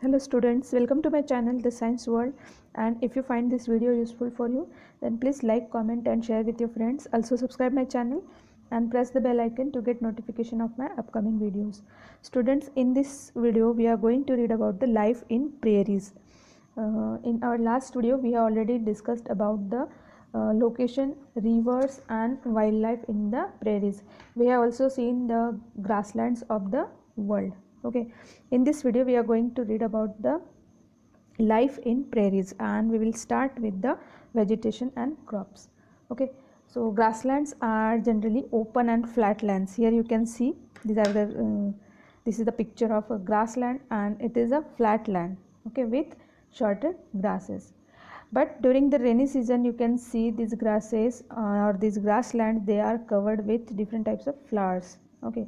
Hello students, welcome to my channel The Science World. And if you find this video useful for you, then please like, comment and share with your friends. Also subscribe my channel and press the bell icon to get notification of my upcoming videos. Students, in this video we are going to read about the life in prairies. In our last video we have already discussed about the location, rivers and wildlife in the prairies. We have also seen the grasslands of the world. Okay, in this video we are going to read about the life in prairies, and we will start with the vegetation and crops. Okay, so grasslands are generally open and flat lands. Here you can see these are the this is the picture of a grassland, and it is a flat land, okay, with shorter grasses. But during the rainy season you can see these grasses or these grasslands, they are covered with different types of flowers. Okay,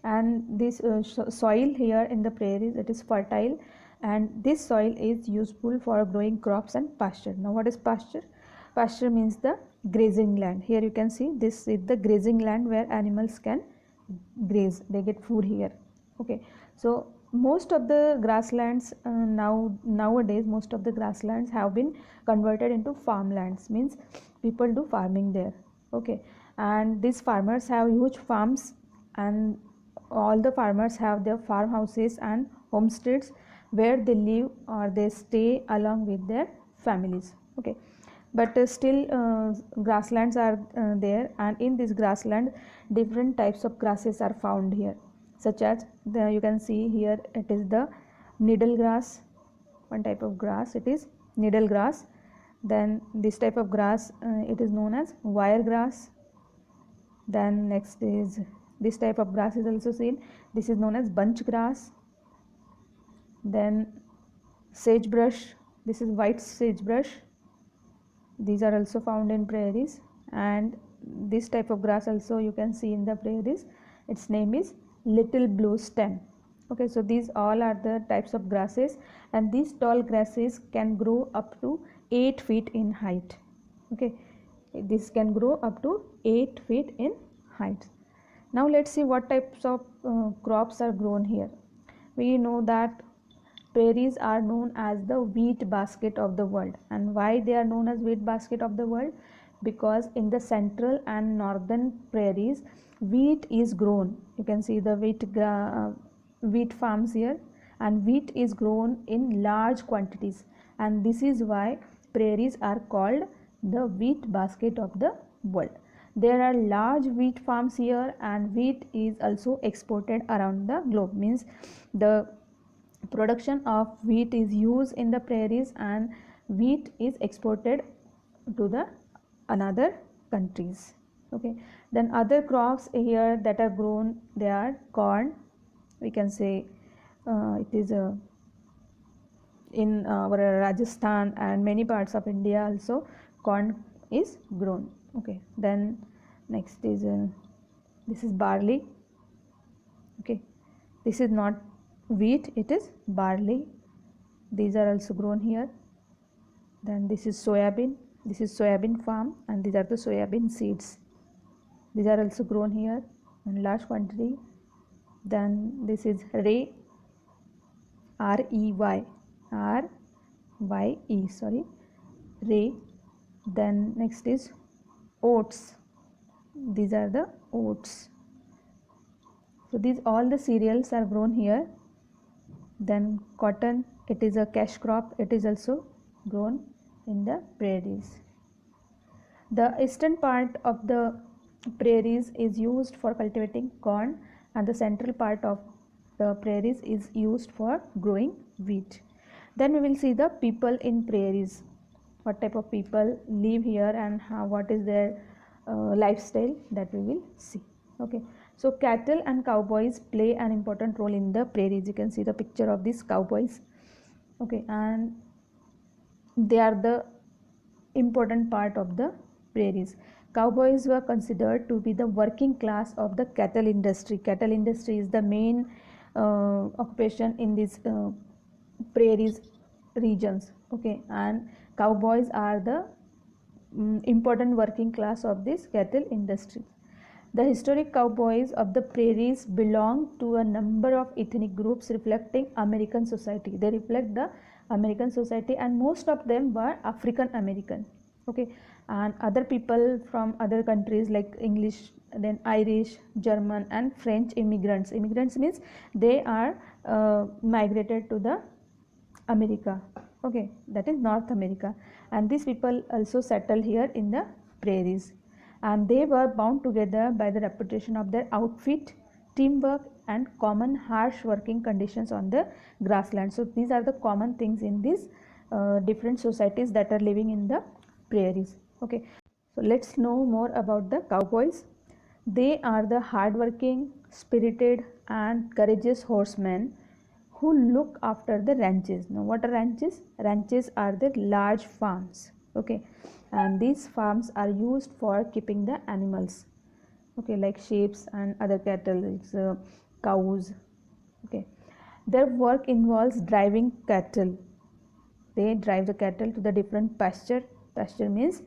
and this soil here in the prairies, it is fertile, and this soil is useful for growing crops and pasture. Now what is pasture? Pasture means the grazing land. Here you can see this is the grazing land where animals can graze, they get food here. Okay, so most of the grasslands nowadays most of the grasslands have been converted into farmlands, means people do farming there. Okay, and these farmers have huge farms, and all the farmers have their farmhouses and homesteads where they live or they stay along with their families. Okay, but still grasslands are there, and in this grassland different types of grasses are found here, such as you can see here, it is the needle grass, one type of grass, it is needle grass. Then this type of grass, it is known as wire grass. Then next is this type of grass is also seen, this is known as bunch grass. Then sagebrush, this is white sagebrush, these are also found in prairies. And this type of grass also you can see in the prairies, its name is little blue stem. Okay, so these all are the types of grasses, and these tall grasses can grow up to 8 feet in height. Okay, this can grow up to 8 feet in height. Now let's see what types of crops are grown here. We know that prairies are known as the wheat basket of the world. And why they are known as wheat basket of the world? Because in the central and northern prairies wheat is grown. You can see the wheat farms here, and wheat is grown in large quantities, and this is why prairies are called the wheat basket of the world. There are large wheat farms here, and wheat is also exported around the globe, means the production of wheat is used in the prairies, and wheat is exported to the another countries. Okay, then other crops here that are grown, they are corn. We can say it is in our Rajasthan and many parts of India also corn is grown. Okay, then next is this is barley. Okay, this is not wheat, it is barley, these are also grown here. Then this is soybean, this is soybean farm, and these are the soybean seeds, these are also grown here in large quantity. Then this is rye, R-E-Y, R-Y-E, sorry, rye. Then next is oats, these are the oats. So these all the cereals are grown here. Then cotton, it is a cash crop, it is also grown in the prairies. The eastern part of the prairies is used for cultivating corn, and the central part of the prairies is used for growing wheat. Then we will see the people in prairies, what type of people live here and what is their lifestyle, that we will see. Okay, so cattle and cowboys play an important role in the prairies. You can see the picture of these cowboys. Okay, and they are the important part of the prairies. Cowboys were considered to be the working class of the cattle industry. Cattle industry is the main occupation in these prairies regions. Okay, and cowboys are the important working class of this cattle industry. The historic cowboys of the prairies belong to a number of ethnic groups reflecting American society. They reflect the American society, and most of them were African American. Okay, and other people from other countries like English, then Irish, German, and French immigrants. Immigrants means they are migrated to the America. Okay, that is North America, and these people also settle here in the prairies, and they were bound together by the reputation of their outfit, teamwork, and common harsh working conditions on the grassland. So these are the common things in these different societies that are living in the prairies. Okay, so let's know more about the cowboys. They are the hardworking, spirited, and courageous horsemen who look after the ranches. Now, what are ranches? Ranches are the large farms. Okay, and these farms are used for keeping the animals. Okay, like sheep and other cattle, cows. Okay, their work involves driving cattle. They drive the cattle to the different pasture. Pasture means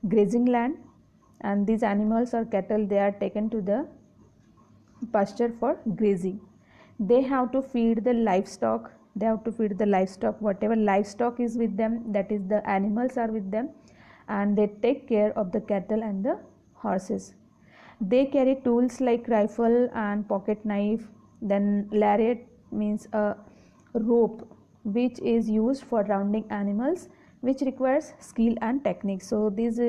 grazing land, and these animals or cattle, they are taken to the pasture for grazing. They have to feed the livestock. They have to feed the livestock, whatever livestock is with them, that is the animals are with them, and they take care of the cattle and the horses. They carry tools like rifle and pocket knife. Then lariat means a rope which is used for rounding animals, which requires skill and technique. So these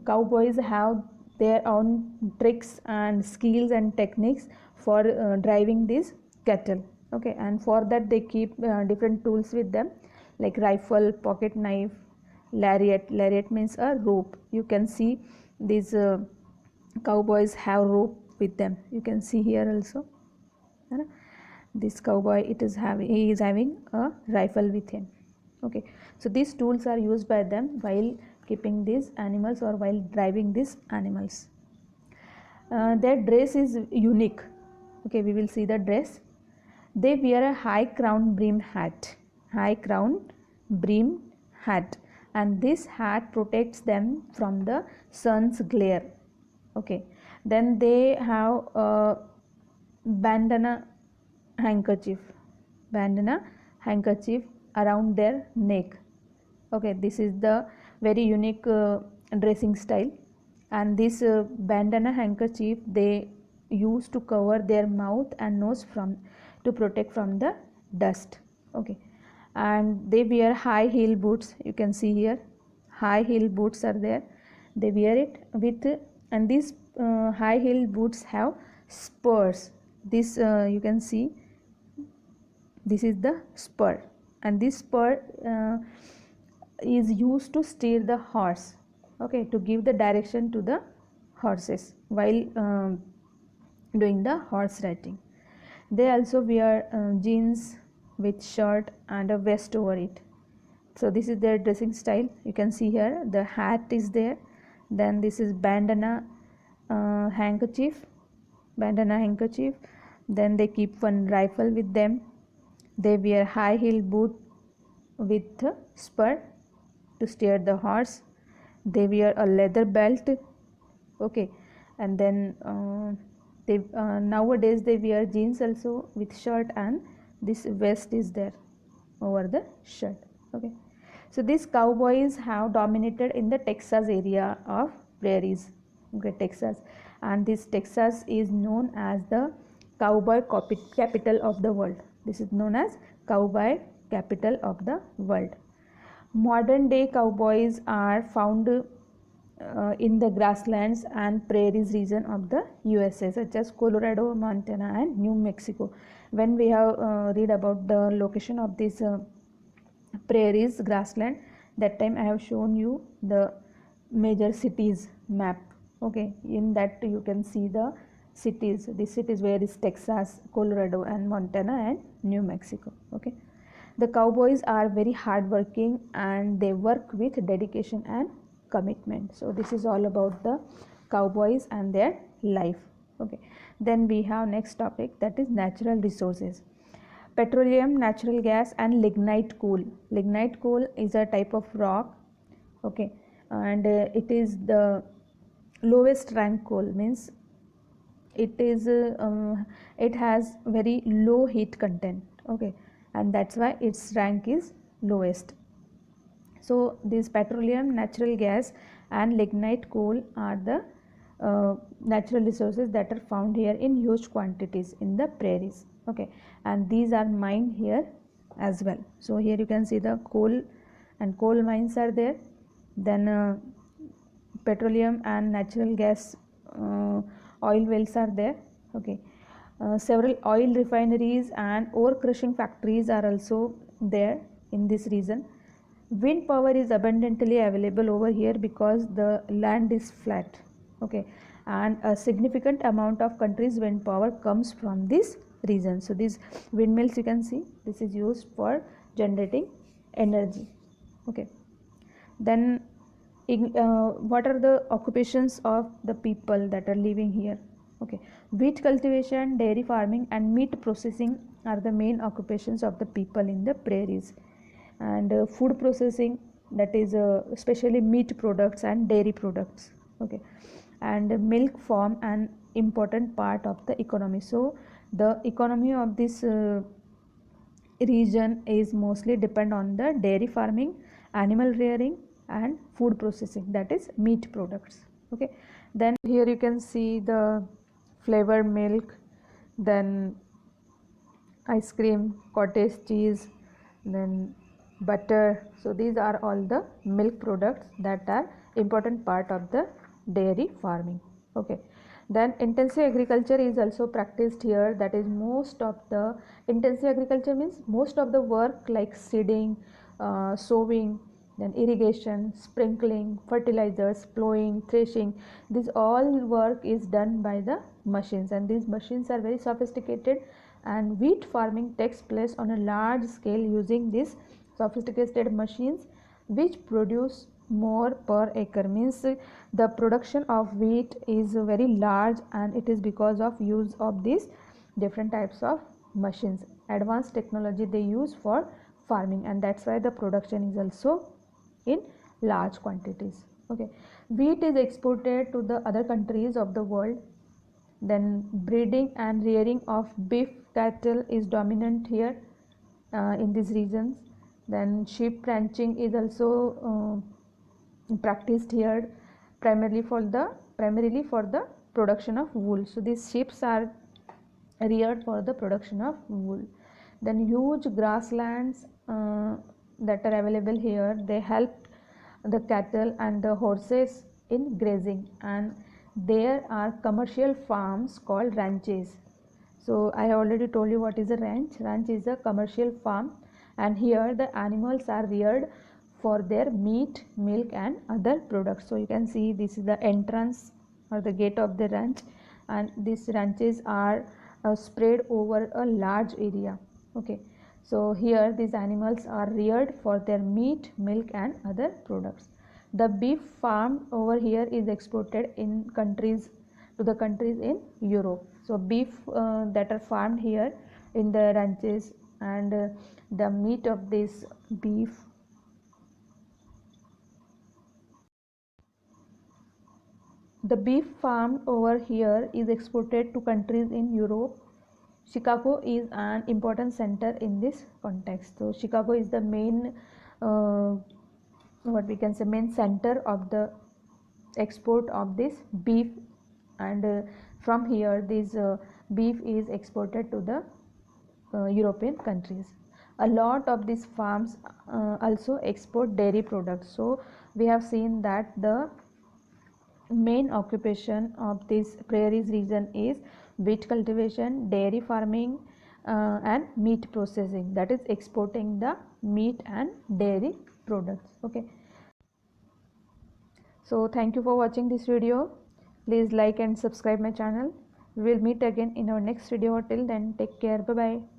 cowboys have their own tricks and skills and techniques for driving these cattle. Okay, and for that they keep different tools with them like rifle, pocket knife, lariat. Lariat means a rope. You can see these cowboys have rope with them. You can see here also. This cowboy, he is having a rifle with him. Okay, so these tools are used by them while keeping these animals or while driving these animals. Their dress is unique. Okay, we will see the dress. They wear a high crown brim hat. High crown brim hat, and this hat protects them from the sun's glare. Okay, then they have a bandana handkerchief. Bandana handkerchief around their neck. Okay, this is the very unique dressing style, and this bandana handkerchief they use to cover their mouth and nose from to protect from the dust. Okay, and they wear high heel boots. You can see here high heel boots are there. They wear it with, and these high heel boots have spurs. This you can see, this is the spur, and this spur is used to steer the horse. Okay, to give the direction to the horses while doing the horse riding. They also wear jeans with shirt and a vest over it. So this is their dressing style. You can see here the hat is there, then this is bandana handkerchief, then they keep one rifle with them. They wear high heel boot with spur to steer the horse. They wear a leather belt. Okay, and then they nowadays they wear jeans also with shirt, and this vest is there over the shirt. Okay, so these cowboys have dominated in the Texas area of prairies. Okay, Texas, and this Texas is known as the cowboy capital of the world. This is known as cowboy capital of the world. Modern day cowboys are found in the grasslands and prairies region of the USA, such as Colorado, Montana, and New Mexico. When we have read about the location of these prairies, grassland, that time I have shown you the major cities map. Okay, in that you can see the cities. The cities where is Texas, Colorado, and Montana, and New Mexico. Okay, the cowboys are very hardworking and they work with dedication and commitment. So this is all about the cowboys and their life. Okay, then we have next topic, that is natural resources. Petroleum, natural gas, and lignite coal. Lignite coal is a type of rock. Okay, and it is the lowest rank coal, means it has very low heat content, okay, and that's why its rank is lowest. So this petroleum, natural gas and lignite coal are the natural resources that are found here in huge quantities in the prairies, okay, and these are mined here as well. So here you can see the coal and coal mines are there, then petroleum and natural gas oil wells are there, okay. Several oil refineries and ore crushing factories are also there in this region. Wind power is abundantly available over here because the land is flat, okay, and a significant amount of country's wind power comes from this region. So these windmills, you can see, this is used for generating energy, okay. Then what are the occupations of the people that are living here, okay. Wheat cultivation, dairy farming and meat processing are the main occupations of the people in the prairies. And food processing, that is especially meat products and dairy products, okay. And milk form an important part of the economy. So the economy of this region is mostly depend on the dairy farming, animal rearing and food processing, that is meat products, okay. Then here you can see the flavored milk, then ice cream, cottage cheese, then butter. So these are all the milk products that are important part of the dairy farming, okay. Then intensive agriculture is also practiced here, that is most of the intensive agriculture means most of the work like seeding, sowing, then irrigation, sprinkling, fertilizers, plowing, threshing, this all work is done by the machines, and these machines are very sophisticated, and wheat farming takes place on a large scale using these sophisticated machines which produce more per acre, means the production of wheat is very large, and it is because of use of these different types of machines, advanced technology they use for farming, and that's why the production is also in large quantities, okay. Wheat is exported to the other countries of the world. Then breeding and rearing of beef cattle is dominant here in these regions. Then sheep ranching is also practiced here, primarily for the production of wool. So these sheep are reared for the production of wool. Then huge grasslands that are available here, they help the cattle and the horses in grazing, and there are commercial farms called ranches. So I have already told you what is a ranch. Ranch is a commercial farm, and here the animals are reared for their meat, milk and other products. So you can see this is the entrance or the gate of the ranch, and these ranches are spread over a large area, okay. So here these animals are reared for their meat, milk and other products. The beef farmed over here is exported in countries to the countries in Europe. So beef that are farmed here in the ranches, and the meat of this beef, the beef farmed over here is exported to countries in Europe. Chicago is an important center in this context. So Chicago is the main what we can say main center of the export of this beef, and from here this beef is exported to the European countries. A lot of these farms also export dairy products. So we have seen that the main occupation of this prairies region is wheat cultivation, dairy farming and meat processing, that is exporting the meat and dairy products, okay. So thank you for watching this video. Please like and subscribe my channel. We will meet again in our next video. Till then, take care. Bye bye.